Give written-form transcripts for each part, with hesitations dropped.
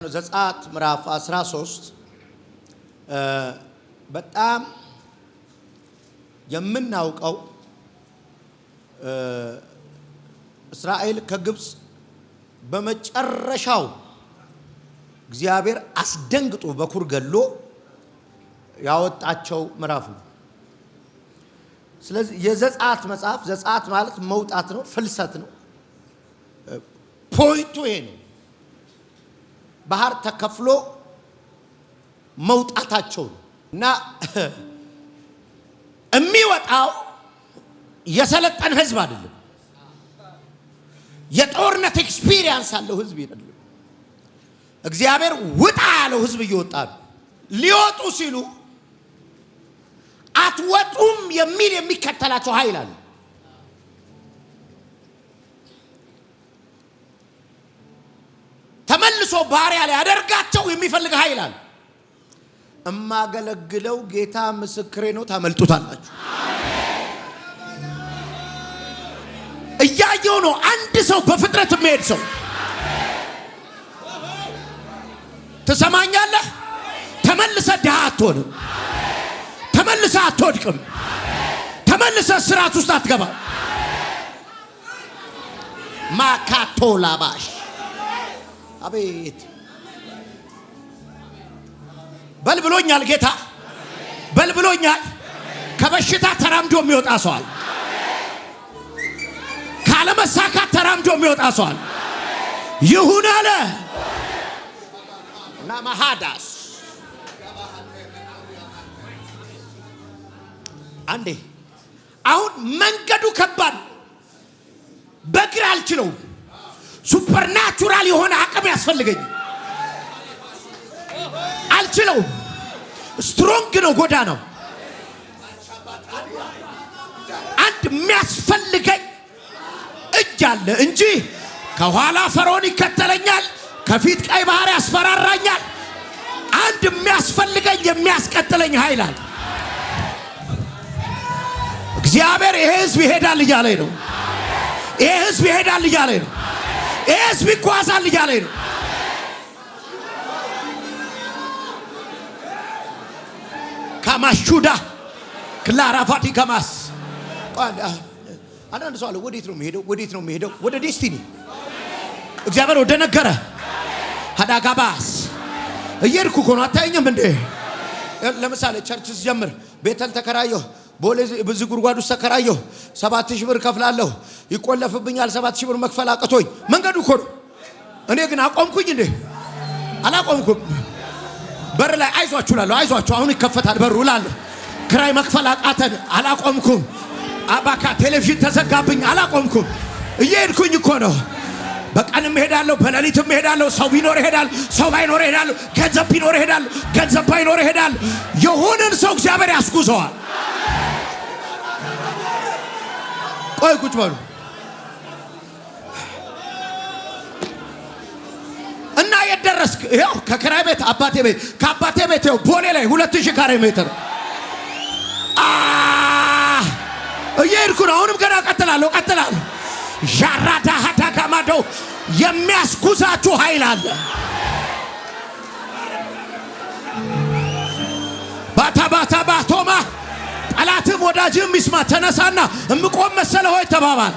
ዘጸአት ምዕራፍ 13 በጣም የምናውቀው እስራኤል ከግብጽ በመጨረሻው እግዚአብሔር አስደንግጦ በኩር ገሎ ያወጣቸው ምዕራፍ ነው። ስለዚህ የዘጸአት መጽሐፍ ዘጸአት ማለት መውጣት ነው፣ ፍልሰት ነው። ፖይንቱ ይሄ ነው። ባህር ተከፍሎ መውጣታቸው እና የሚወጣው የሰለጠነ ህዝብ አይደለም። የጦርነት ኤክስፒሪየንስ ያለው ህዝብ አይደለም። እግዚአብሔር ውጣ ያለው ህዝብ እየወጣ ነው። ሊወጡ ሲሉ አትወጡም የሚል የሚከተላቸው ኃይል አለ። ተመልሶ ባሪያ ላይ ያደርጋቸው የሚፈልግ ኃይል አለ። እማገለግለው ጌታ ምስክሬ ነው፣ ታመልጡታላችሁ። እያየው ነው። አንድ ሰው በፍጥረት የሚሄድ ሰው ትሰማኛለህ? ተመልሰ ድሃ አትሆንም። ተመልሰ አትወድቅም። ተመልሰ ስራት ውስጥ አትገባም። ማካቶ ላባሽ አቤት በልብሎኛል ጌታ በልብሎኛል። ከበሽታ ተራምዶ የሚወጣ ሰዋል። ካለመሳካት ተራምዶ የሚወጣ ሰዋል። ይሁን አለ እና ማሃዳስ አንዴ አሁን መንገዱ ከባድ በግራ አልችለውም። ሱፐርናቹራል የሆነ አቅም ያስፈልገኝ። አልችለውም። ስትሮንግ ነው ጎዳናው። አንድ የሚያስፈልገኝ እጅ አለ እንጂ ከኋላ ፈርዖን ይከተለኛል፣ ከፊት ቀይ ባህር ያስፈራራኛል። አንድ የሚያስፈልገኝ የሚያስቀጥለኝ ኃይል አለ። እግዚአብሔር ይሄ ህዝብ ይሄዳል እያለኝ ነው። ይሄ ህዝብ ይሄዳል እያለኝ ነው። ይሄ ህዝብ ይጓዛል እያለኝ ነው። ካማሹዳ ክላራፋቲ ከማስ አንዳንድ ሰው አለ። ወዴት ነው የሚሄደው? ወዴት ነው የሚሄደው? ወደ ዴስቲኒ እግዚአብሔር ወደ ነገረ ሀዳጋባስ እየሄድኩ እኮ ነው። አታየኝም እንዴ? ለምሳሌ ቸርች ስጀምር ቤተል ተከራየሁ። ቦሌ ብዙ ጉድጓድ ውስጥ ተከራየሁ። 7000 ብር ከፍላለሁ። ይቆለፍብኛል። 7000 ብር መክፈል አቅቶኝ መንገዱ እኮ ነው። እኔ ግን አቆምኩኝ እንዴ? አላቆምኩም። በር ላይ አይዟችሁ እላለሁ። አይዟችሁ አሁን ይከፈታል በሩ እላለሁ። ክራይ መክፈል አቃተን። አላቆምኩም። አባካ ቴሌቪዥን ተዘጋብኝ። አላቆምኩም። እየሄድኩኝ እኮ ነው። በቀንም እሄዳለሁ፣ በሌሊትም እሄዳለሁ። ሰው ቢኖር እሄዳለሁ፣ ሰው ባይኖር እሄዳለሁ። ገንዘብ ቢኖር እሄዳለሁ፣ ገንዘብ ባይኖር እሄዳለሁ። የሆነን ሰው እግዚአብሔር ያስጉዘዋል። ቆይ ቁጭ በሉ እና የደረስክ ይሄው ከክራይ ቤት አባቴ ቤት ከአባቴ ቤት ይሄው ቦሌ ላይ 2000 ካሬ ሜትር እየሄድኩ ነው። አሁንም ገና ቀጥላለሁ። ዣራዳ ሀዳጋማዶ የሚያስጉዛችሁ ኃይል አለ። ባታ ባቶማ ጠላትም ወዳጅም ይስማ። ተነሳና እምቆም መሰለው ሆይ ተባባል።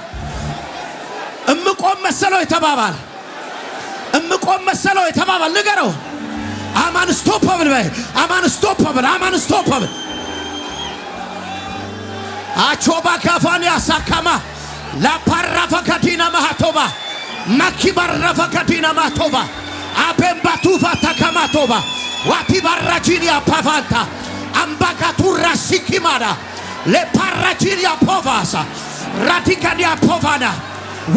እምቆም መሰለው ሆይ ተባባል። እምቆም መሰለው ሆይ ተባባል። ንገረው። አማን ስቶፕብል በይ። አማን ስቶፕብል። አማን ስቶፕብል አቾባ ካፋኒ አሳካማ ላፓራፋ ካዲና ማቶባ ማኪባራፋ ካዲና ማቶባ አበምባቱፋ ተከማቶባ ዋቲ ባራጂኒያ ፓፋንታ አምባጋቱራ ሲኪማዳ ለፓራጂኒያ ፖቫሳ ራዲካኒያ ፖቫና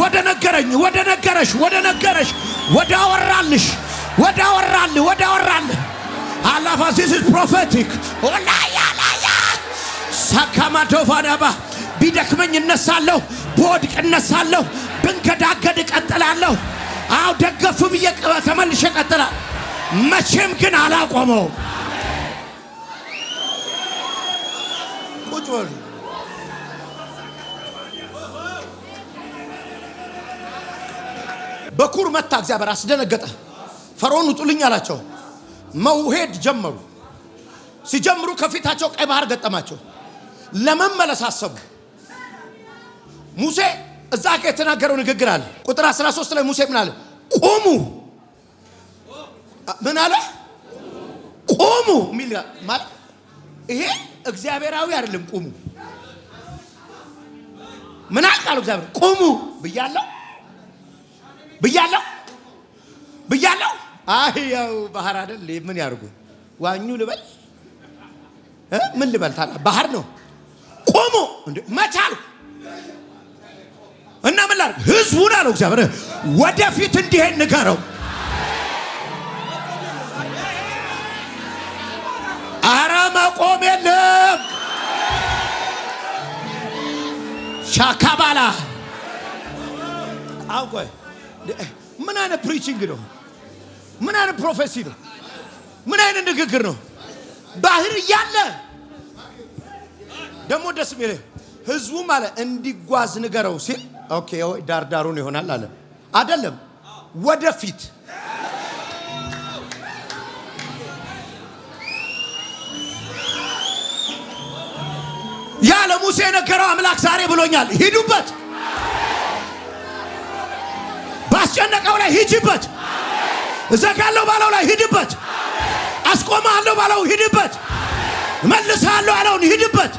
ወደ ነገረኝ፣ ወደ ነገረሽ፣ ወደ ነገረሽ፣ ወደ አወራልሽ፣ ወደ አወራልህ፣ ወደ አወራልህ አላፋ this is prophetic ኦላያ ላያ ሳካማዶፋናባ ቢደክመኝ እነሳለሁ፣ በወድቅ እነሳለሁ፣ ብንገዳገድ እቀጥላለሁ። አው ደገፍ ብዬ ተመልሼ እቀጥላለሁ። መቼም ግን አላቆመው። ቁጭ በሉ። በኩር መታ እግዚአብሔር አስደነገጠ። ፈርዖን ውጡልኝ አላቸው። መውሄድ ጀመሩ። ሲጀምሩ ከፊታቸው ቀይ ባህር ገጠማቸው። ለመመለስ አሰቡ። ሙሴ እዛ ጋር የተናገረው ንግግር አለ። ቁጥር 13 ላይ ሙሴ ምን አለ? ቁሙ። ምን አለ? ቁሙ ሚል ማለት ይሄ እግዚአብሔራዊ አይደለም። ቁሙ ምን አልቃሉ? እግዚአብሔር ቁሙ ብያለሁ። አህያው ባህር አይደል? ምን ያርጉ? ዋኙ ልበል? ምን ልበል? ታዲያ ባህር ነው። ቁሙ እንዴ መቻሉ እና ምን ላድርግ? ህዝቡን አለው እግዚአብሔር ወደፊት እንዲሄድ ንገረው። አረ መቆም የለም። ሻካባላ አውቆይ ምን አይነት ፕሪቺንግ ነው? ምን አይነት ፕሮፌሲ ነው? ምን አይነት ንግግር ነው? ባህር እያለ ደግሞ ደስ የሚል ህዝቡ ማለት እንዲጓዝ ንገረው ሲል ኦኬ ዳርዳሩን ይሆናል አለ አይደለም። ወደፊት ያለ ሙሴ ነገረው አምላክ ዛሬ ብሎኛል። ሂዱበት፣ ባስጨነቀው ላይ ሂጂበት፣ እዘጋለሁ ባለው ላይ ሂድበት፣ አስቆማለሁ ባለው ሂድበት፣ መልሳለሁ አለውን ሂድበት።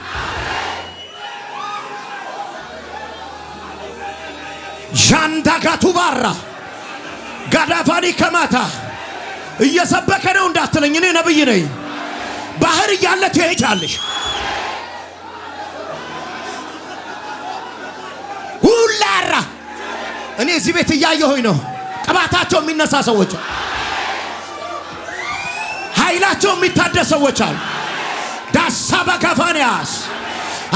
ጃንዳጋቱ ባራ ጋዳፋኒ ከማታ እየሰበከ ነው እንዳትለኝ፣ እኔ ነብይ ነኝ። ባህር እያለ ትሄጃለሽ። ሁላራ እኔ እዚህ ቤት እያየሁኝ ነው። ቅባታቸው የሚነሳ ሰዎች፣ ኃይላቸው የሚታደስ ሰዎች አሉ። ዳሳ በካፋንያስ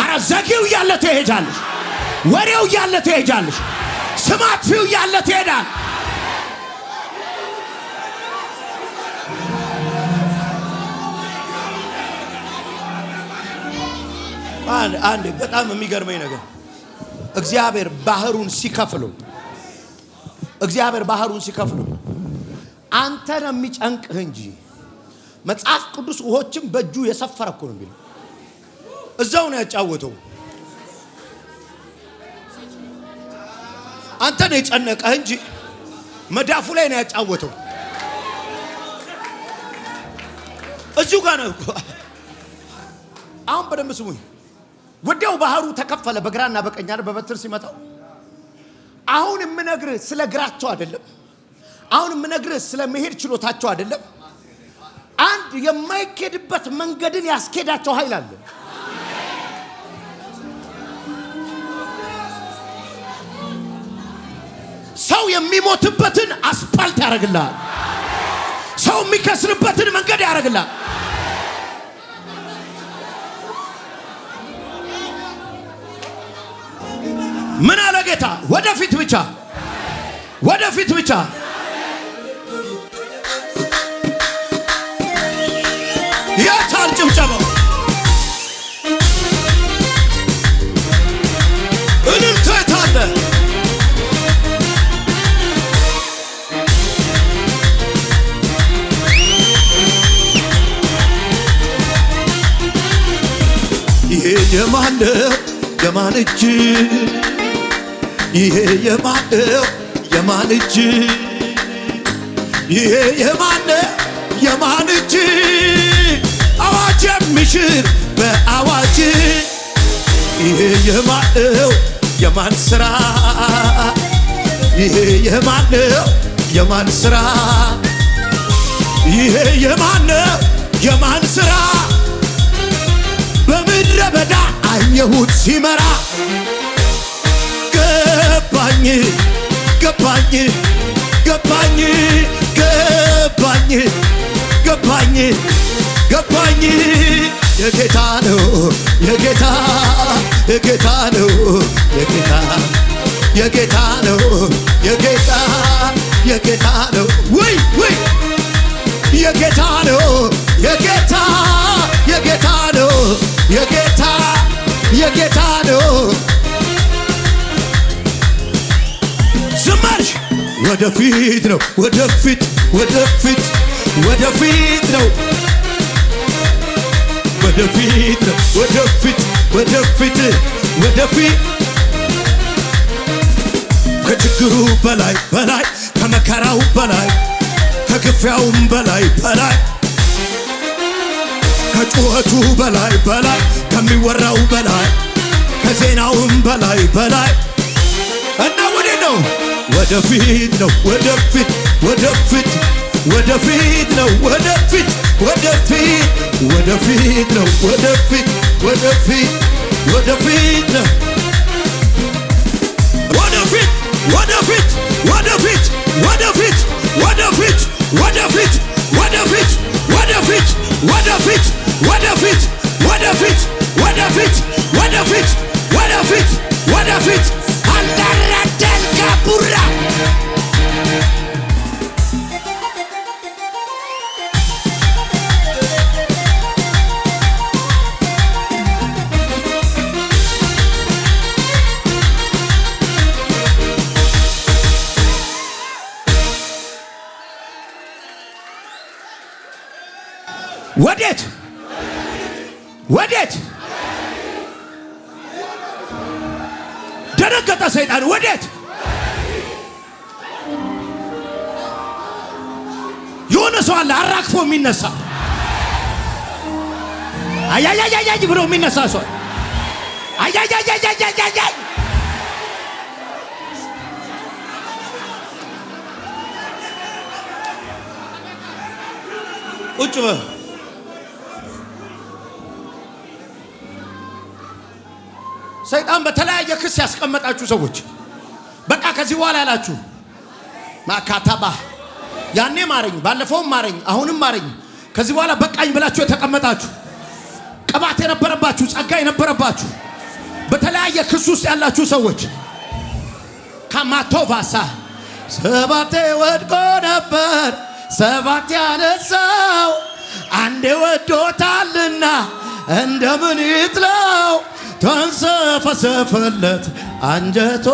አረ ዘጊው እያለ ትሄጃለሽ። ወሬው እያለ ትሄጃለሽ። ስማት ፊው እያለ ትሄዳል። አንድ በጣም የሚገርመኝ ነገር እግዚአብሔር ባህሩን ሲከፍሉ አንተ ነው የሚጨንቅህ እንጂ መጽሐፍ ቅዱስ ውሆችን በእጁ የሰፈረ እኮ ነው የሚለው። እዛው ነው ያጫወተው። አንተ ነው የጨነቀህ እንጂ መዳፉ ላይ ነው ያጫወተው። እዚሁ ጋር ነው እኮ። አሁን በደንብ ስሙኝ። ወዲያው ባህሩ ተከፈለ በግራና በቀኝ አይደል? በበትር ሲመታው። አሁን የምነግርህ ስለ እግራቸው አይደለም። አሁን የምነግርህ ስለ መሄድ ችሎታቸው አይደለም። አንድ የማይኬድበት መንገድን ያስኬዳቸው ኃይል አለ። ሰው የሚሞትበትን አስፓልት ያደርግልሃል። ሰው የሚከስርበትን መንገድ ያደርግልሃል። ምን አለ ጌታ? ወደፊት ብቻ የታል ጭብጨባው? እልልታ የታለ? ይሄ የማን እጅ? ይሄ የማን እጅ? ይሄ የማን እጅ? አዋጅ የሚሽር በአዋጅ። ይሄ የማን ስራ? ይሄ የማን ስራ? ይሄ የማን ስራ? በምድረ በዳ አየሁት ሲመራ ገባኝ የጌታ ነው የጌታ ነው ወይ የጌታ ነው የጌታ ነው። ዝማርሽ ወደፊት ነው ወደፊት ወደፊት ወደፊት ነው ወደፊት ነው ወደፊት ወደፊት ወደፊት ከችግሩ በላይ በላይ ከመከራው በላይ ከግፊያውም በላይ በላይ ከጩኸቱ በላይ በላይ ከሚወራው በላይ ከዜናውም በላይ በላይ እና ወዴት ነው ወደፊት ነው ወደፊት ወደፊት ወደፊት ነው ወደፊት ወደፊት ወደፊት ነው ወደፊት ወደፊት ወደፊት ነው ወደፊት ወደፊት ወደፊት ወደፊት ወደፊት ወደፊት ወደፊት ወደፊት ወደፊት ወደፊት ወደፊት ወደፊት ወደፊት ወደፊት ወደፊት አንዳራደል ካቡራ ወዴት ወዴት ደነገጠ ሰይጣን ወዴት የሆነ ሰው አለ አራክፎ የሚነሳ አያያያያይ ብሎ የሚነሳ ሰው አያያያያያያይ ቁጭ በል ሰይጣን በተለያየ ክስ ያስቀመጣችሁ ሰዎች በቃ ከዚህ በኋላ ያላችሁ ማካታባ ያኔ ማረኝ ባለፈውም ማረኝ አሁንም ማረኝ ከዚህ በኋላ በቃኝ ብላችሁ የተቀመጣችሁ ቅባት የነበረባችሁ ጸጋ የነበረባችሁ በተለያየ ክስ ውስጥ ያላችሁ ሰዎች ከማቶባሳ ሰባቴ ወድቆ ነበር ሰባት ያነሳው አንዴ ወዶታልና እንደምን ይጥለው ተንሰፈሰፈለት አንጀቶ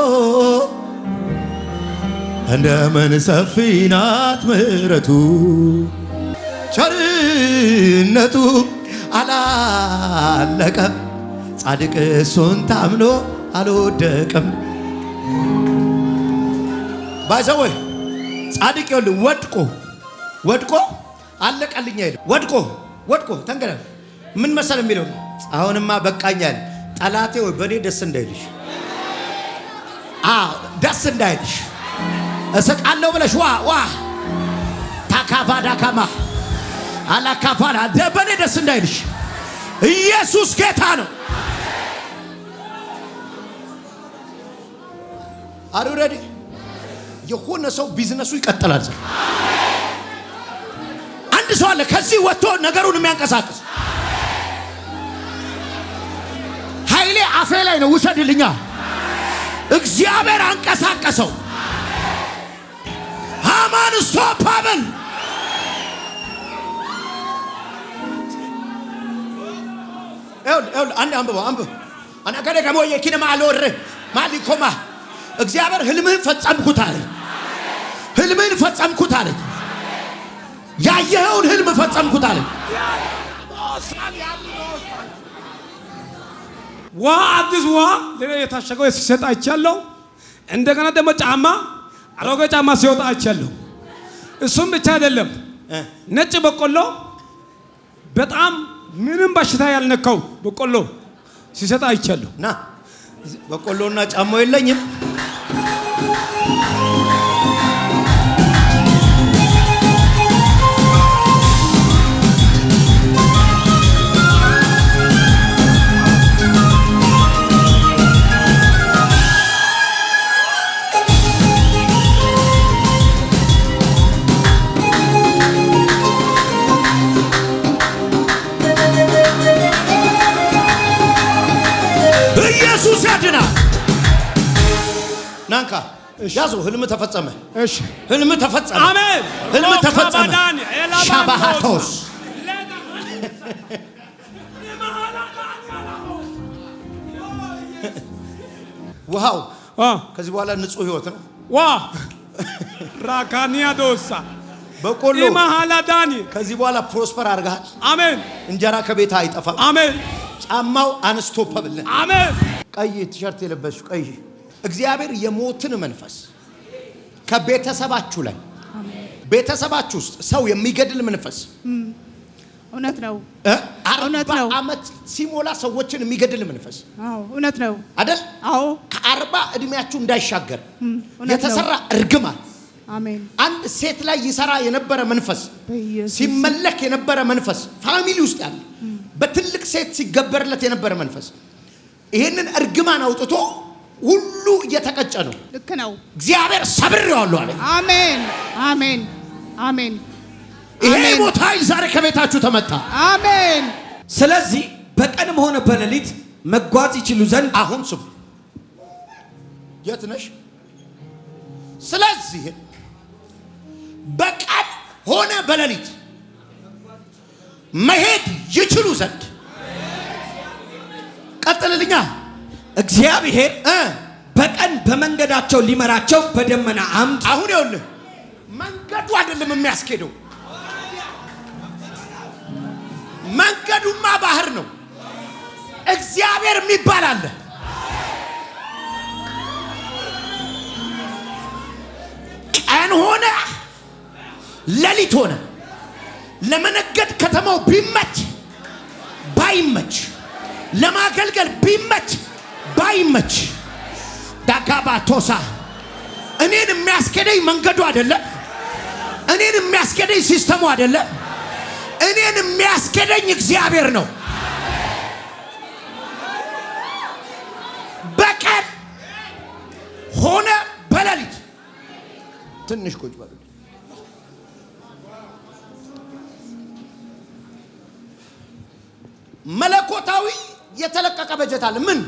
እንደምን ሰፊ ናት ምሕረቱ ቸርነቱ አላለቀም ጻድቅ እሱን ታምኖ አልወደቀም ባይዘወይ ጻድቅ ይወል ወድቆ አለቀልኝ አይደል ወድቆ ተንገረ ምን መሰለ የሚለው አሁንማ በቃኛል ጠላቴ ወይ በኔ ደስ እንዳይልሽ ደስ እንዳይልሽ እስቃለሁ ብለሽ ዋ ታካባዳካማ አላካፋላ በኔ ደስ እንዳይልሽ ኢየሱስ ጌታ ነው አሩረዲ የሆነ ሰው ቢዝነሱ ይቀጥላል አንድ ሰው አለ ከዚህ ወጥቶ ነገሩን የሚያንቀሳቅስ ኃይሌ አፌ ላይ ነው ውሰድልኛ እግዚአብሔር አንቀሳቀሰው ሃማን ስቶፓብል አንድ አንብቦ አና ከደ ከሞ የኪነማ አልወር ማሊኮማ እግዚአብሔር ህልምህን ፈጸምኩት አለ ያየኸውን ህልም ፈጸምኩት አለ ዋ አዲስ ዋ ለኔ የታሸገው ሲሰጥ አይቻለሁ እንደገና ደግሞ ጫማ አሮጌ ጫማ ሲወጣ አይቻለሁ እሱም ብቻ አይደለም ነጭ በቆሎ በጣም ምንም በሽታ ያልነካው በቆሎ ሲሰጥ አይቻለሁ ና በቆሎና ጫማው የለኝም ኢየሱስ ያድናል ናንካ ያዙ ህልም ተፈጸመ እሺ ህልም ተፈጸመ አሜን ህልም ተፈጸመ ሻባሃቶስ ውሃው ከዚህ በኋላ ንጹህ ህይወት ነው ራካኒያ ዶሳ በቆሎ ኢማሃላዳኒ ከዚህ በኋላ ፕሮስፐር አድርገሃል። አሜን። እንጀራ ከቤት አይጠፋም። አሜን። ጫማው አንስቶፐብል። አሜን። ቀይ ቲሸርት የለበሱ ቀይ እግዚአብሔር የሞትን መንፈስ ከቤተሰባችሁ ላይ ቤተሰባችሁ ውስጥ ሰው የሚገድል መንፈስ እውነት ነው። 40 ዓመት ሲሞላ ሰዎችን የሚገድል መንፈስ አዎ እውነት ነው አይደል? አዎ ከ40 እድሜያችሁ እንዳይሻገር የተሰራ እርግማን አሜን። አንድ ሴት ላይ ይሰራ የነበረ መንፈስ ሲመለክ የነበረ መንፈስ ፋሚሊ ውስጥ ያለ በትልቅ ሴት ሲገበርለት የነበረ መንፈስ ይሄንን እርግማን አውጥቶ ሁሉ እየተቀጨ ነው። ልክ ነው። እግዚአብሔር ሰብሬዋለሁ አለ። አሜን አሜን አሜን። ይሄ ሞት ኃይል ዛሬ ከቤታችሁ ተመታ። አሜን። ስለዚህ በቀንም ሆነ በሌሊት መጓዝ ይችሉ ዘንድ አሁን ስሙ። የት ነሽ? ስለዚህ በቀን ሆነ በሌሊት መሄድ ይችሉ ዘንድ ቀጥልልኛ እግዚአብሔር በቀን በመንገዳቸው ሊመራቸው በደመና አምድ። አሁን ይኸውልህ መንገዱ አይደለም የሚያስኬደው፣ መንገዱማ ባህር ነው። እግዚአብሔር የሚባል አለ። ቀን ሆነ ሌሊት ሆነ ለመነገድ ከተማው ቢመች ባይመች ለማገልገል ቢመች ባይመች ዳጋባቶሳ እኔን የሚያስኬደኝ መንገዱ አይደለም። እኔን የሚያስኬደኝ ሲስተሙ አይደለም። እኔን የሚያስኬደኝ እግዚአብሔር ነው። በቀን ሆነ በሌሊት ትንሽ ቁጭ በሉ። መለኮታዊ የተለቀቀ በጀት አለ። ምን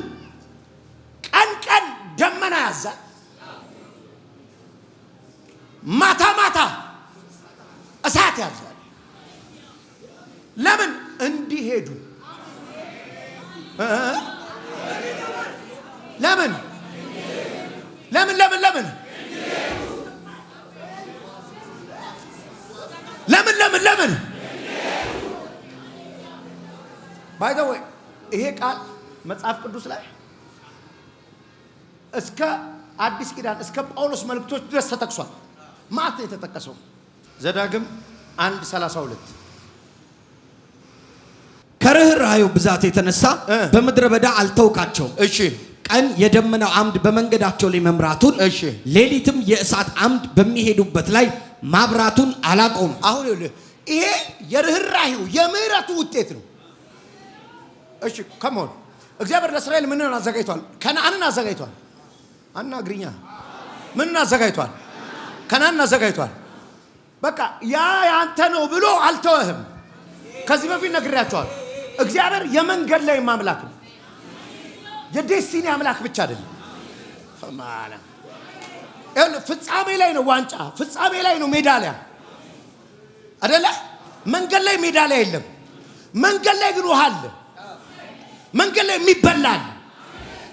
ቀን ቀን ደመና ያዛል፣ ማታ ማታ እሳት ያዛል። ለምን እንዲሄዱ? ለምን ለምን ለምን ለምን ለምን ለምን ለምን ባይ ዘ ወይ ይሄ ቃል መጽሐፍ ቅዱስ ላይ እስከ አዲስ ኪዳን እስከ ጳውሎስ መልእክቶች ድረስ ተጠቅሷል። ማት የተጠቀሰው ዘዳግም 1:32 ከርህራኄው ብዛት የተነሳ በምድረ በዳ አልተውካቸውም። እሺ ቀን የደመናው አምድ በመንገዳቸው ላይ መምራቱን፣ እሺ ሌሊትም የእሳት አምድ በሚሄዱበት ላይ ማብራቱን አላቆም። አሁን ይሄ የርህራኄው የምህረቱ ውጤት ነው። እሺ ከመሆን እግዚአብሔር ለእስራኤል ምንን አዘጋጅቷል? ከነዓንን አዘጋጅቷል። አናግሪኛ ምንን አዘጋጅቷል? ከነዓንን አዘጋጅቷል። በቃ ያ ያንተ ነው ብሎ አልተወህም። ከዚህ በፊት ነግሬያቸዋል። እግዚአብሔር የመንገድ ላይ አምላክ ነው። የዴስቲኒ አምላክ ብቻ አይደለም። ማለት ፍጻሜ ላይ ነው ዋንጫ፣ ፍጻሜ ላይ ነው ሜዳሊያ አይደለ? መንገድ ላይ ሜዳሊያ የለም። መንገድ ላይ ግን ውሃ አለ። መንገድ ላይ የሚበላል።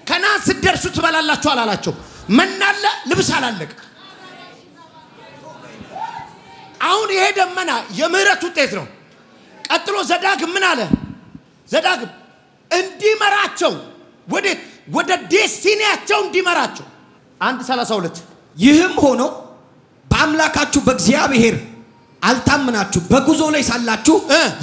ከነዓን ስትደርሱ ትበላላችሁ አላላቸው። መናለ ልብስ አላለቅ። አሁን ይሄ ደመና የምህረት ውጤት ነው። ቀጥሎ ዘዳግም ምን አለ? ዘዳግም እንዲመራቸው ወዴት? ወደ ዴስቲኒያቸው እንዲመራቸው 1:32 ይህም ሆኖ በአምላካችሁ በእግዚአብሔር አልታመናችሁ፣ በጉዞ ላይ ሳላችሁ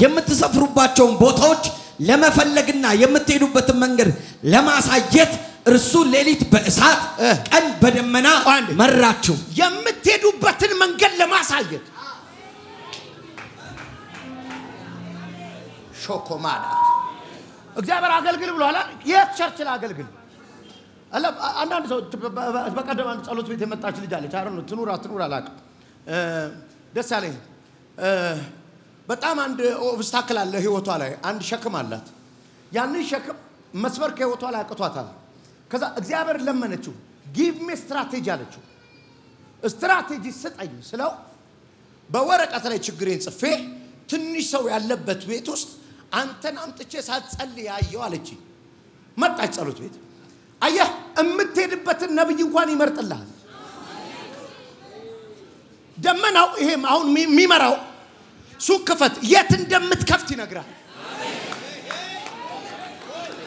የምትሰፍሩባቸውን ቦታዎች ለመፈለግና የምትሄዱበትን መንገድ ለማሳየት እርሱ ሌሊት በእሳት ቀን በደመና መራችሁ። የምትሄዱበትን መንገድ ለማሳየት ሾኮማዳ እግዚአብሔር አገልግል ብሏል። የት ቸርች አገልግል? አንዳንድ ሰው በቀደም አንድ ጸሎት ቤት የመጣች ልጅ አለች። አረ ነው ትኑር አትኑር አላውቅም። ደስ አለኝ። በጣም አንድ ኦብስታክል አለ ህይወቷ ላይ፣ አንድ ሸክም አላት። ያንን ሸክም መስበር ከህይወቷ ላይ አቅቷታል። ከዛ እግዚአብሔር ለመነችው፣ ጊቭ ሚ ስትራቴጂ አለችው። ስትራቴጂ ስጠኝ ስለው በወረቀት ላይ ችግሬን ጽፌ ትንሽ ሰው ያለበት ቤት ውስጥ አንተን አምጥቼ ሳትጸልይ ያየው አለች። መጣች ጸሎት ቤት። አየህ፣ የምትሄድበትን ነብይ እንኳን ይመርጥልሃል። ደመናው ይሄም አሁን የሚመራው ሱቅ ክፈት የት እንደምትከፍት ይነግራል።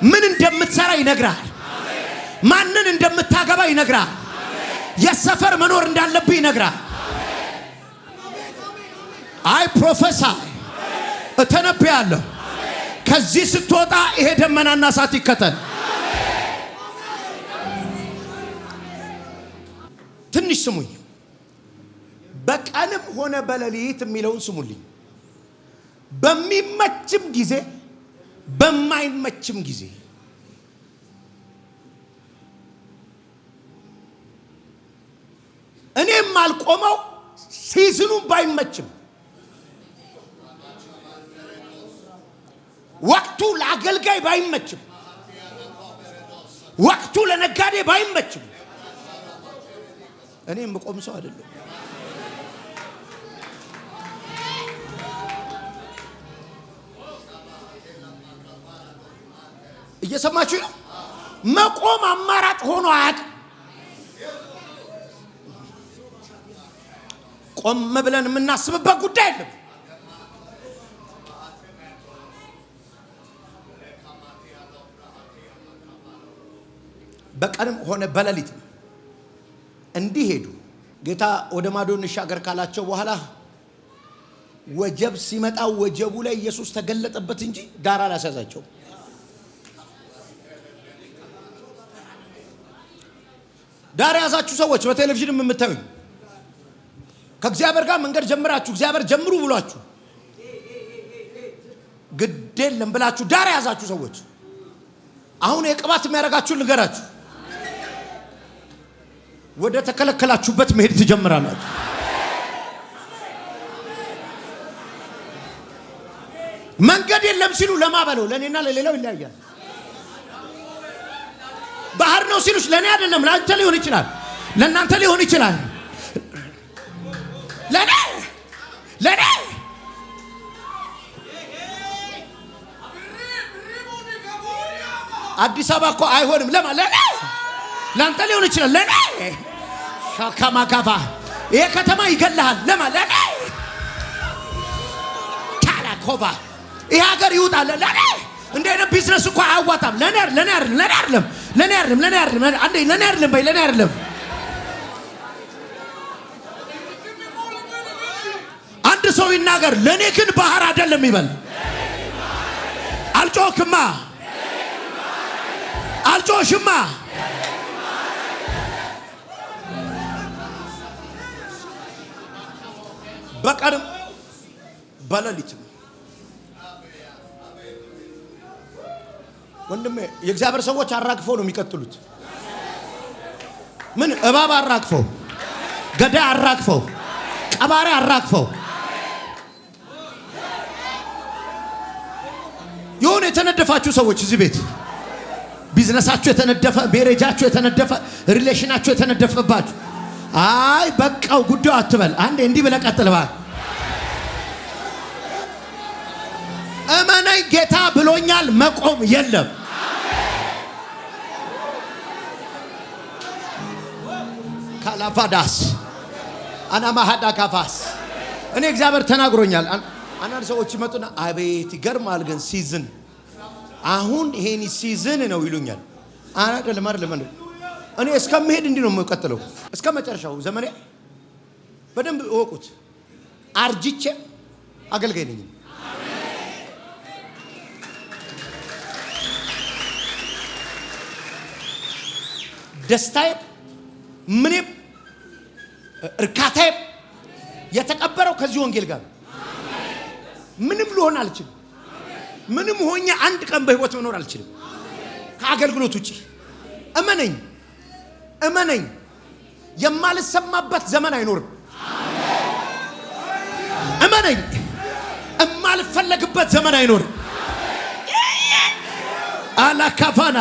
ምን እንደምትሰራ ይነግራል። ማንን እንደምታገባ ይነግራል። የሰፈር መኖር እንዳለብህ ይነግራል። አይ ፕሮፌሰር እተነብያለሁ ከዚህ ስትወጣ ይሄ ደመናና እሳት ይከተል። ትንሽ ስሙኝ። በቀንም ሆነ በሌሊት የሚለውን ስሙልኝ። በሚመችም ጊዜ በማይመችም ጊዜ እኔም አልቆመው ሲዝኑ ባይመችም ወቅቱ ለአገልጋይ ባይመችም ወቅቱ ለነጋዴ ባይመችም እኔም ቆም ሰው አይደለም። እየሰማችሁ ነው? መቆም አማራጭ ሆኖ አያውቅም። ቆም ብለን የምናስብበት ጉዳይ የለም። በቀንም ሆነ በሌሊት እንዲሄዱ ጌታ ወደ ማዶ እንሻገር ካላቸው በኋላ ወጀብ ሲመጣ ወጀቡ ላይ ኢየሱስ ተገለጠበት እንጂ ዳር አላሳዛቸው። ዳር ያዛችሁ ሰዎች በቴሌቪዥን የምታዩኝ ከእግዚአብሔር ጋር መንገድ ጀምራችሁ እግዚአብሔር ጀምሩ ብሏችሁ ግድ የለም ብላችሁ ዳር ያዛችሁ ሰዎች አሁን የቅባት የሚያደርጋችሁ ልንገራችሁ። ወደ ተከለከላችሁበት መሄድ ትጀምራላችሁ። መንገድ የለም ሲሉ ለማበለው ለኔና ለሌላው ይለያያል። ባህር ነው ሲሉሽ ለኔ አይደለም ለአንተ ሊሆን ይችላል፣ ለእናንተ ሊሆን ይችላል። ለኔ አዲስ አበባ እኮ አይሆንም። ለኔ ለአንተ ሊሆን ይችላል። ለኔ ሻካማጋባ ይሄ ከተማ ይገላል። ለኔ ታላኮባ ይሄ ሀገር ይውጣል። ለኔ እንደ አይነት ቢዝነስ እኮ አያዋጣም። ለኔ አይደለም አንድ ሰው ይናገር ለኔ ግን ባህር አይደለም ይበል። አልጮህክማ አልጮህሽማ። በቀንም በሌሊትም ወንድሜ የእግዚአብሔር ሰዎች አራግፈው ነው የሚቀጥሉት። ምን እባብ አራግፈው፣ ገዳይ አራግፈው፣ ቀባሪ አራግፈው የሆነ የተነደፋችሁ ሰዎች እዚህ ቤት ቢዝነሳችሁ የተነደፈ፣ ሜሬጃችሁ የተነደፈ፣ ሪሌሽናችሁ የተነደፈባችሁ አይ በቃው ጉዳዩ አትበል። አንዴ እንዲህ ብለህ ቀጥል ባል። እመነኝ ጌታ ብሎኛል። መቆም የለም። ካላፋዳስ አናማሃዳ ካፋስ እኔ እግዚአብሔር ተናግሮኛል። አንዳንድ ሰዎች ይመጡና አቤት ይገርማል ግን ሲዝን አሁን ይሄን ሲዝን ነው ይሉኛል። አይደለም እኔ እስከምሄድ እንዲህ ነው የምቀጥለው እስከ መጨረሻው ዘመኔ። በደንብ እወቁት። አርጅቼ አገልጋይ ነኝ። ደስታዬ ምንም እርካታዬ የተቀበረው ከዚህ ወንጌል ጋር። ምንም ልሆን አልችልም። ምንም ሆኜ አንድ ቀን በህይወት መኖር አልችልም ከአገልግሎት ውጪ። እመነኝ የማልሰማበት ዘመን አይኖርም። እመነኝ የማልፈለግበት ዘመን አይኖርም። አላካፋና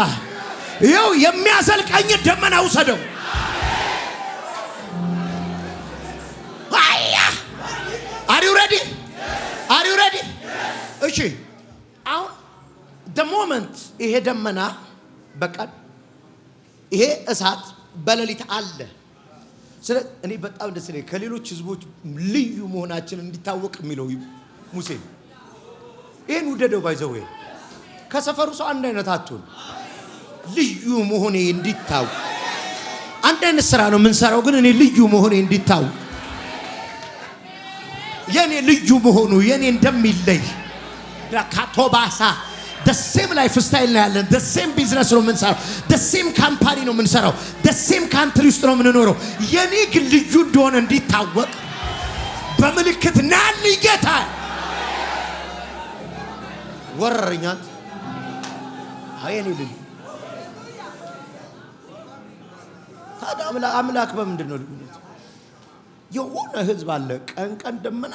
ይኸው የሚያዘልቀኝ ደመና ውሰደው። Are you ready? እሺ አሁን the moment ይሄ ደመና በቀን ይሄ እሳት በሌሊት አለ ስለ እኔ በጣም ደስ ይለኝ ከሌሎች ህዝቦች ልዩ መሆናችን እንዲታወቅ የሚለው ሙሴ ይሄን ውደደው ባይዘው ከሰፈሩ ሰው አንድ አይነት አትሁን ልዩ መሆኔ እንዲታወቅ አንድ አይነት ስራ ነው የምንሰራው ግን እኔ ልዩ መሆኔ እንዲታወቅ የኔ ልዩ መሆኑ የኔ እንደሚለይ ዳካቶባሳ the same lifestyle ነው ያለን the same business ነው የምንሰራው the same company ነው የምንሰራው the same country ውስጥ ነው የምንኖረው የኔ ግን ልዩ እንደሆነ እንዲታወቅ በምልክት ናልኝ ጌታ ወረኛት አይኔ ልጅ ታዲያ አምላክ በምንድን ነው ልዩነት የሆነ ህዝብ አለ ቀን ቀን ደመና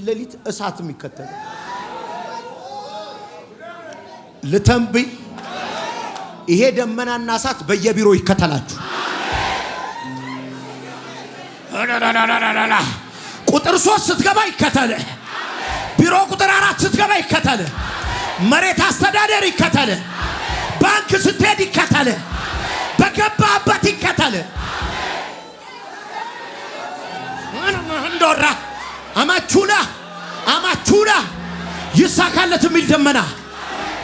ለሊት እሳት የሚከተል ለተንብይ ይሄ ደመናና እሳት በየቢሮ ይከተላችሁ ቁጥር 3 ስትገባ ይከተል ቢሮ ቁጥር 4 ስትገባ ይከተል መሬት አስተዳደር ይከተል ባንክ ስትሄድ ይከተል በገባበት ይከተል እንደራ አማቹላ ይሳካለት የሚል ደመና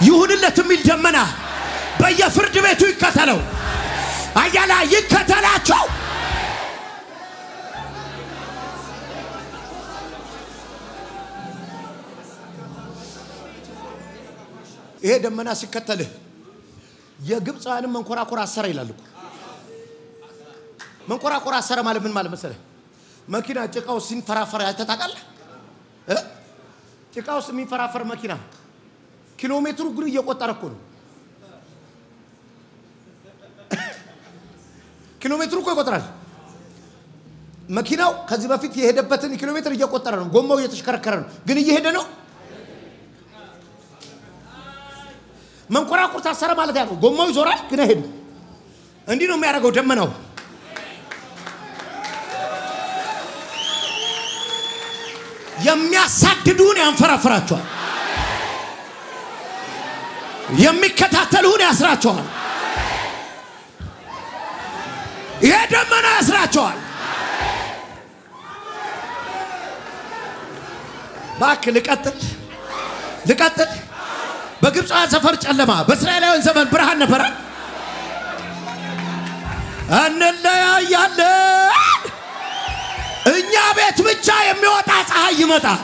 ይሁንለት የሚል ደመና በየፍርድ ቤቱ ይከተለው አያላ ይከተላቸው ይሄ ደመና ሲከተልህ የግብፃውያንን መንኮራኮር አሰረ ይላል እኮ መንኮራኮር አሰረ ማለት ምን ማለት መሰለህ መኪና ጭቃው ሲንፈራፈር ያልተታቃለህ ጭቃው ሲንፈራፈር መኪና ኪሎሜትሩ ግን እየቆጠረ እኮ ነው ኪሎሜትሩ እኮ ይቆጥራል መኪናው ከዚህ በፊት የሄደበትን ኪሎሜትር እየቆጠረ ነው ጎማው እየተሽከረከረ ነው ግን እየሄደ ነው መንኮራኩር ታሰረ ማለት ያለው ጎማው ይዞራል ግን አይሄድ እንዲህ ነው የሚያደርገው ደመናው የሚያሳድዱን ያንፈራፍራቸዋል የሚከታተሉን ያስራቸዋል ይሄ ደመና ያስራቸዋል ባክ ልቀጥል በግብፃውያን ሰፈር ጨለማ በእስራኤላውያን ዘመን ብርሃን ነበረ እንለያያለን እኛ ቤት ብቻ የሚወጣ ፀሐይ ይመጣል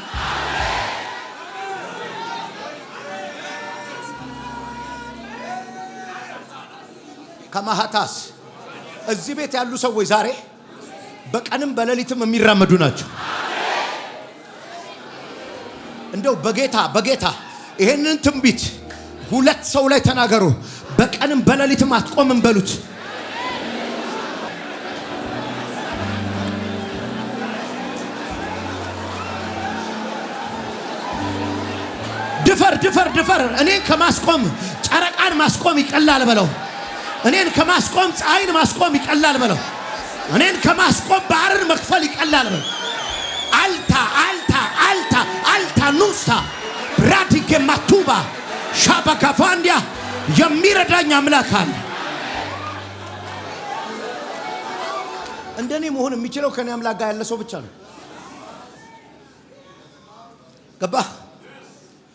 ከማህታስ እዚህ ቤት ያሉ ሰዎች ዛሬ በቀንም በሌሊትም የሚራመዱ ናቸው እንደው በጌታ ይሄንን ትንቢት ሁለት ሰው ላይ ተናገሩ በቀንም በሌሊትም አትቆምም በሉት ድፈር እኔን ከማስቆም ጨረቃን ማስቆም ይቀላል በለው እኔን ከማስቆም ፀሐይን ማስቆም ይቀላል በለው እኔን ከማስቆም ባህርን መክፈል ይቀላል በለው አልታ ኑሳ ራዲገ ማቱባ ሻባካፋንዲያ የሚረዳኝ አምላክ አለ እንደኔ መሆን የሚችለው ከኔ አምላክ ጋር ያለ ሰው ብቻ ነው ገባ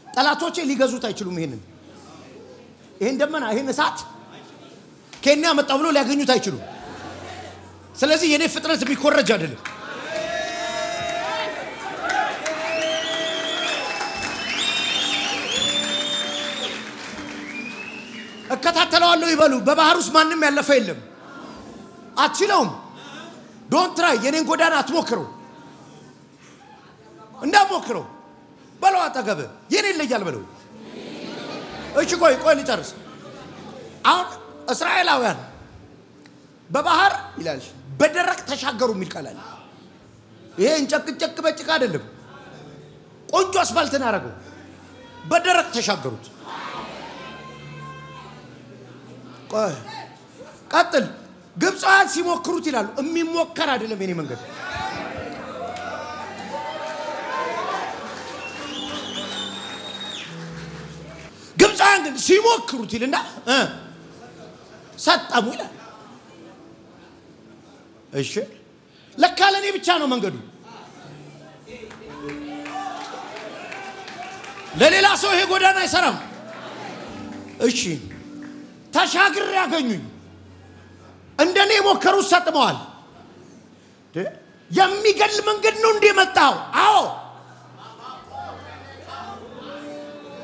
ጠላቶቼ ሊገዙት አይችሉም ይሄን ደመና ይሄን እሳት ከኛ መጣ ብሎ ሊያገኙት አይችሉም ስለዚህ የኔ ፍጥነት የሚኮረጅ አይደለም እከታተለዋለሁ ይበሉ በባህር ውስጥ ማንንም ያለፈ የለም አትችለውም ዶንት ትራይ የኔን ጎዳና አትሞክረው እንዳሞክረው በለው አጠገብ የኔ ይለያል በለው እሺ ቆይ ልጨርስ አሁን እስራኤላውያን በባህር ይላል በደረቅ ተሻገሩ የሚል ቃል አለ ይሄ እንጨቅጨቅ በጭቃ አይደለም ቆንጆ አስፋልትን ያደረገው በደረቅ ተሻገሩት ቆይ ቀጥል ግብፃውያን ሲሞክሩት ይላሉ የሚሞከር አይደለም የኔ መንገድ ግብፃውያን ግን ሲሞክሩት ይልና ሰጠሙ ይላል እሺ ለካ ለኔ ብቻ ነው መንገዱ። ለሌላ ሰው ይሄ ጎዳና አይሰራም። እሺ ተሻግር ያገኙኝ እንደኔ ሞከሩ ሰጥመዋል። የሚገል መንገድ ነው እንደ መጣው። አዎ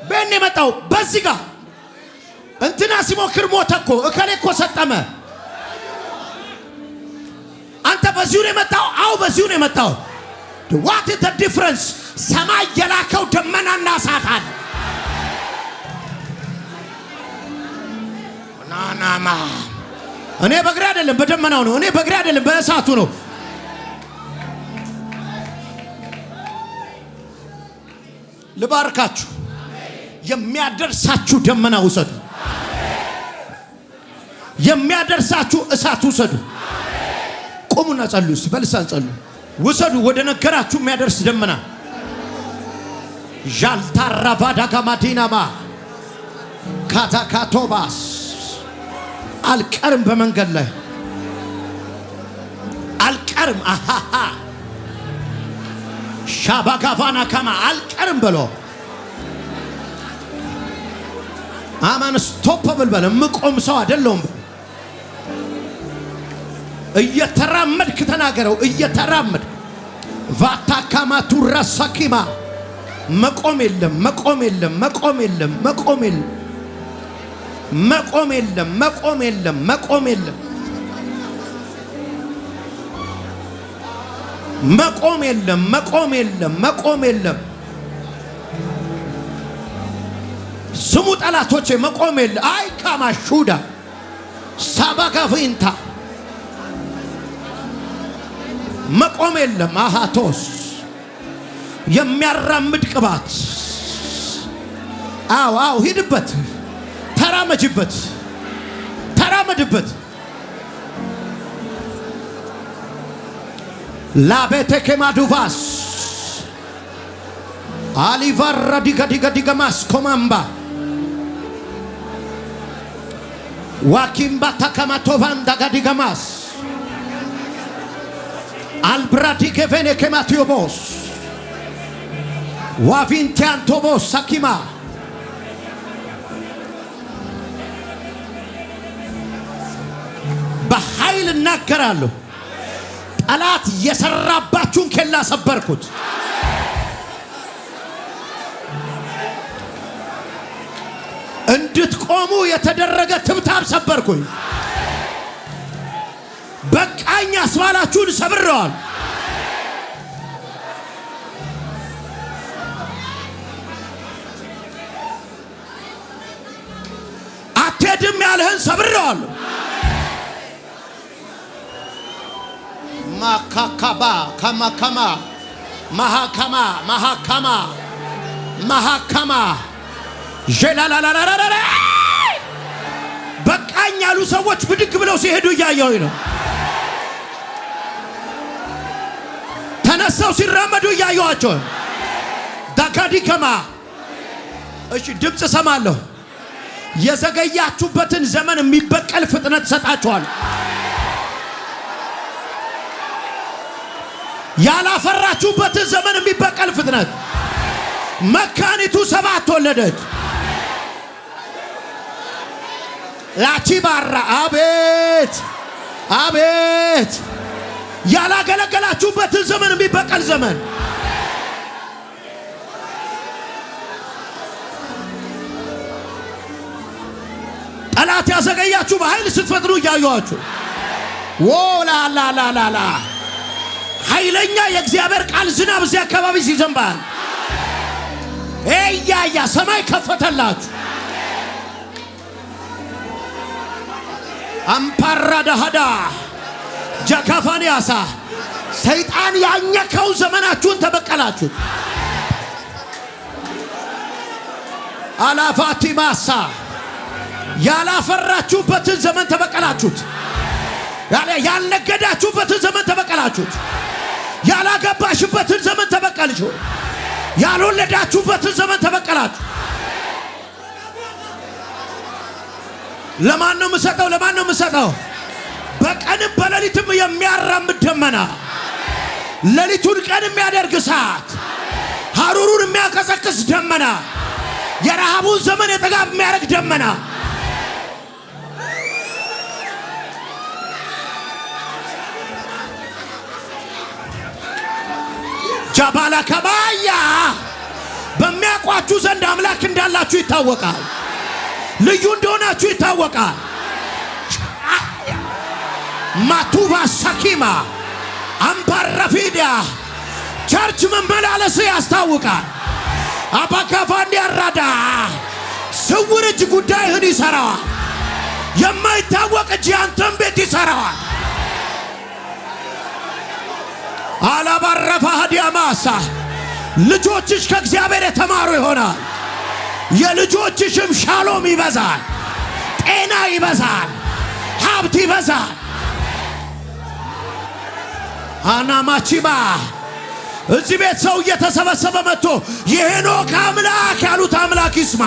በእኔ መጣው። በዚህ ጋር እንትና ሲሞክር ሞተኮ እከሌኮ ሰጠመ። አንተ በዚሁ ነው የመጣው። አዎ በዚሁ ነው የመጣው። what is the difference? ሰማይ የላከው ደመናና እሳት አለ። ናናማ እኔ በእግሬ አይደለም በደመናው ነው። እኔ በእግሬ አይደለም በእሳቱ ነው። ልባርካችሁ። የሚያደርሳችሁ ደመና ውሰዱ። የሚያደርሳችሁ እሳት ውሰዱ። ቁሙና ጸልዩ። በልሳን ጸልዩ። ውሰዱ ወደ ነገራችሁ የሚያደርስ ደመና። ጃልታራቫዳ ጋማዲናማ ካታካቶባስ አልቀርም። በመንገድ ላይ አልቀርም። አሃሃ ሻባጋቫና ካማ አልቀርም ብሎ አማን ስቶፕብል በለ ምቆም ሰው አይደለም። እየተራመድክ ተናገረው። እየተራመድክ ቫታካማ ቱራሳኪማ መቆም የለም። መቆም የለም። መቆም የለም። መቆም የለም። መቆም የለም። መቆም የለም። መቆም የለም። መቆም የለም። መቆም የለም። መቆም የለም። ስሙ ጠላቶቼ መቆም የለም። አይ ካማሹዳ ሳባጋቪንታ መቆም የለም። አሃቶስ የሚያራምድ ቅባት። አዎ አዎ ሂድበት። ተራመጅበት። ተራመድበት። ላቤቴኬማዱቫስ አሊቫራ ዲጋዲጋዲጋማስ ኮማምባ ዋኪምባ ታካማቶቫንዳ ጋዲጋማስ አልብራዲኬ ቬኔ ኬማቲዮቦስ ዋቪንቲያንቶቦስ ሳኪማ በኃይል እናገራለሁ። ጠላት የሰራባችሁን ኬላ ሰበርኩት። እንድትቆሙ የተደረገ ትብታብ ሰበርኩኝ። በቃኝ አስባላችሁን ሰብረዋል። አትሄድም ያልህን ሰብረዋል። ማካካባ ካማካማ ማሃካማ ማሃካማ ማሃካማ ጀላላላላላ በቃኝ ያሉ ሰዎች ብድግ ብለው ሲሄዱ እያየሁኝ ነው። ተነሳው ሲራመዱ እያየኋቸው ዳጋዲከማ። እሺ ድምጽ ሰማለሁ። የዘገያችሁበትን ዘመን የሚበቀል ፍጥነት ሰጣችኋል። ያላፈራችሁበትን ዘመን የሚበቀል ፍጥነት። መካኒቱ 7 ወለደች። ላቺባራ አቤት አቤት። ያላገለገላችሁበትን ዘመን የሚበቀል ዘመን። ጠላት ያዘገያችሁ በኃይል ስትፈጥሩ እያየኋችሁ ወላላላላላ ኃይለኛ የእግዚአብሔር ቃል ዝናብ እዚህ አካባቢ ሲዘንባል ኤያያ ሰማይ ከፈተላችሁ። አምፓራ ዳሃዳ ጃካፋንያሳ ሰይጣን ያኘከው ዘመናችሁን ተበቀላችሁ። አላፋቲ ማሳ ያላፈራችሁበትን ዘመን ተበቀላችሁት። ያልነገዳችሁበትን ዘመን ተበቀላችሁት። ያላገባሽበትን ዘመን ተበቀልችሁ። ያልወለዳችሁበትን ዘመን ተበቀላችሁ። ለማን ነው የምሰጠው? ለማን ነው የምሰጠው? በቀንም በሌሊትም የሚያራምድ ደመና ሌሊቱን ቀን የሚያደርግ እሳት፣ ሐሩሩን የሚያቀዘቅዝ ደመና፣ የረሃቡን ዘመን የጥጋብ የሚያደርግ ደመና ጃባላ ከባያ በሚያቋችሁ ዘንድ አምላክ እንዳላችሁ ይታወቃል። ልዩ እንደሆናችሁ ይታወቃል። ማቱባ ሰኪማ አምባረፊዲያ ቸርች መመላለስ ያስታውቃል። አባካፋን ያራዳ ስውር እጅ ጉዳይህን ይሰራዋል። የማይታወቅ እጅ አንተን ቤት ይሰራዋል። አላባረፋ ዲያማሳ ልጆችሽ ከእግዚአብሔር የተማሩ ይሆናል። የልጆችሽም ሻሎም ይበዛል፣ ጤና ይበዛል፣ ሀብት ይበዛል። አናማቺባ እዚህ ቤት ሰው እየተሰበሰበ መጥቶ የሄኖክ አምላክ ያሉት አምላክ ይስማ።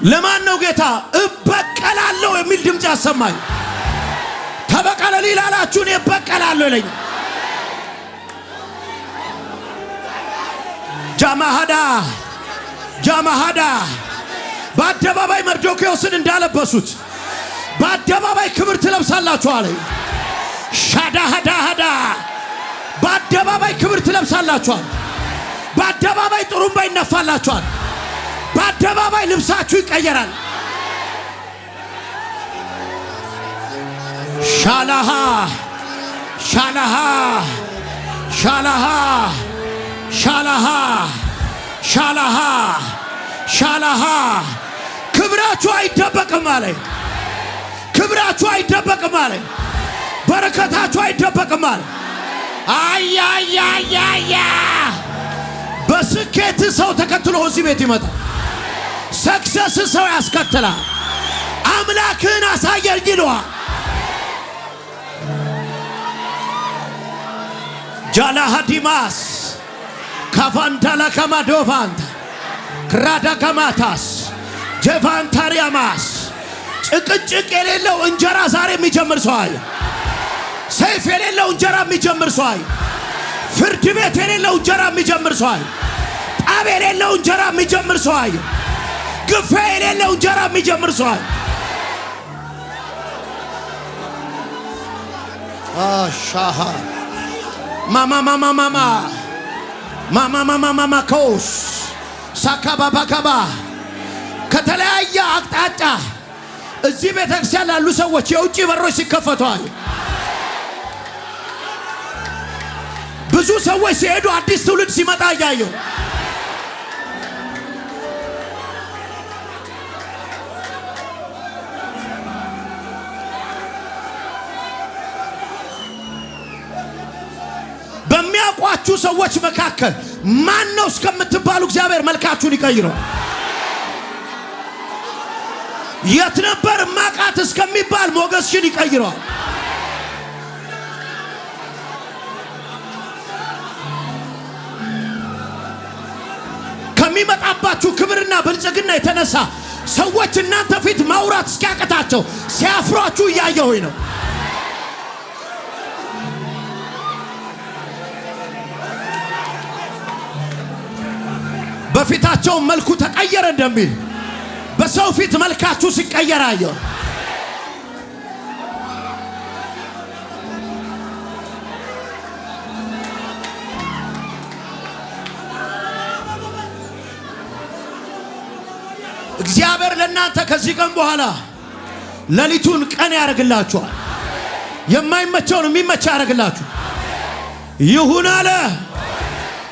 ለማን ነው ጌታ እበቀላለሁ የሚል ድምጽ ያሰማኝ? ተበቀለል ይላላችሁን? እበቀላለሁ ይለኝ። ጃማሃዳ በአደባባይ መርዶክዮስን እንዳለበሱት በአደባባይ ክብር ትለብሳላችሁ አለ። ሻዳሃዳ በአደባባይ ክብር ትለብሳላችኋል። በአደባባይ ጥሩምባ ይነፋላችኋል። በአደባባይ ልብሳችሁ ይቀየራል። ሻላሃ ሻላሃ ሻላሃ ሻላሃ ሻላሃ ሻላሃ ክብራችሁ አይደበቅም አለ። ክብራችሁ አይደበቅም አለ። በረከታችሁ አይደበቅም አለ። አያያያያ በስኬት ሰው ተከትሎ እዚህ ቤት ይመጣል። ሰክሰስ ሰው ያስከትላል። አምላክን አሳየኝ ይለዋል። ጃላሃዲማስ ካፋንታላ ከማዶቫንታ ክራዳ ከማታስ ጀቫንታሪያማስ ጭቅጭቅ የሌለው እንጀራ ዛሬ የሚጀምር ሰው አለ። ሰይፍ የሌለው እንጀራ የሚጀምር ሰው አለ። ፍርድ ቤት የሌለው እንጀራ የሚጀምር ሰው አለ። ጣብ የሌለው እንጀራ የሚጀምር ሰው አለ። ግፍ የሌለው እንጀራ የሚጀምር ሰው አለ። አሻሃ ማማ ኮስ ሳካባባካባ ከተለያየ አቅጣጫ እዚህ ቤተክርስቲያን ላሉ ሰዎች የውጭ በሮች ሲከፈቷል። ብዙ ሰዎች ሲሄዱ አዲስ ትውልድ ሲመጣ ያየው በሚያውቋችሁ ሰዎች መካከል ማን ነው እስከምትባሉ እግዚአብሔር መልካችሁን ይቀይረው። የት ነበር ማቃት እስከሚባል ሞገስሽን ይቀይረዋል። ከሚመጣባችሁ ክብርና ብልጽግና የተነሳ ሰዎች እናንተ ፊት ማውራት እስኪያቀታቸው ሲያፍሯችሁ እያየሁኝ ነው። በፊታቸው መልኩ ተቀየረ እንደሚል በሰው ፊት መልካችሁ ሲቀየር አየሁ። እግዚአብሔር ለእናንተ ከዚህ ቀን በኋላ ሌሊቱን ቀን ያደርግላችኋል። የማይመቸውን የሚመች ያደርግላችሁ ይሁን አለ።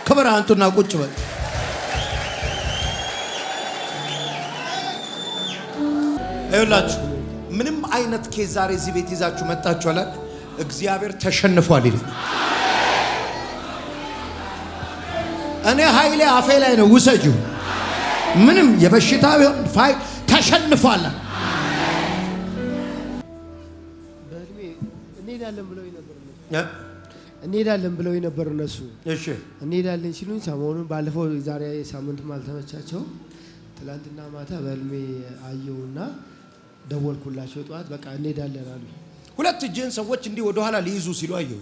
ክብር አንቱና ቁጭ በል። አይላችሁ ምንም አይነት ኬዝ ዛሬ እዚህ ቤት ይዛችሁ መጣችኋል። እግዚአብሔር ተሸንፏል ይላል። እኔ ኃይሌ አፌ ላይ ነው፣ ውሰጂው። ምንም የበሽታ ቢሆን ፋይ ተሸንፏል። በእድሜ እንሄዳለን ብለው ነበር እነሱ። እሺ እንሄዳለን ሲሉኝ ሰሞኑን ባለፈው ዛሬ ሳምንት አልተመቻቸው ትላንትና ማታ በህልሜ አየውና ደወልኩላቸው። ጠዋት በቃ እንሄዳለን አሉ። ሁለት እጅህን ሰዎች እንዲህ ወደ ኋላ ሊይዙ ሲሉ አየሁ።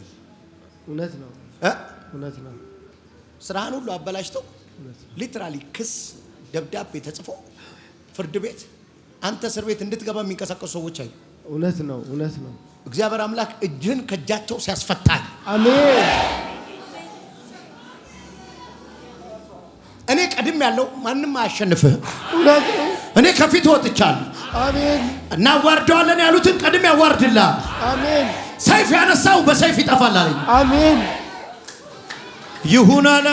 እውነት ነው እውነት ነው። ስራህን ሁሉ አበላሽተው ሊትራሊ ክስ ደብዳቤ ተጽፎ ፍርድ ቤት አንተ እስር ቤት እንድትገባ የሚንቀሳቀሱ ሰዎች አዩ። እውነት ነው እውነት ነው። እግዚአብሔር አምላክ እጅህን ከእጃቸው ሲያስፈታል። አሜን። እኔ ቀድም ያለው ማንም አያሸንፍህ። እውነት ነው። እኔ ከፊት ወጥቻለሁ። አሜን። እናዋርደዋለን ያሉትን ቀድም ያዋርድልሃል። አሜን። ሰይፍ ያነሳው በሰይፍ ይጠፋል አለኝ። አሜን። ይሁን አለ።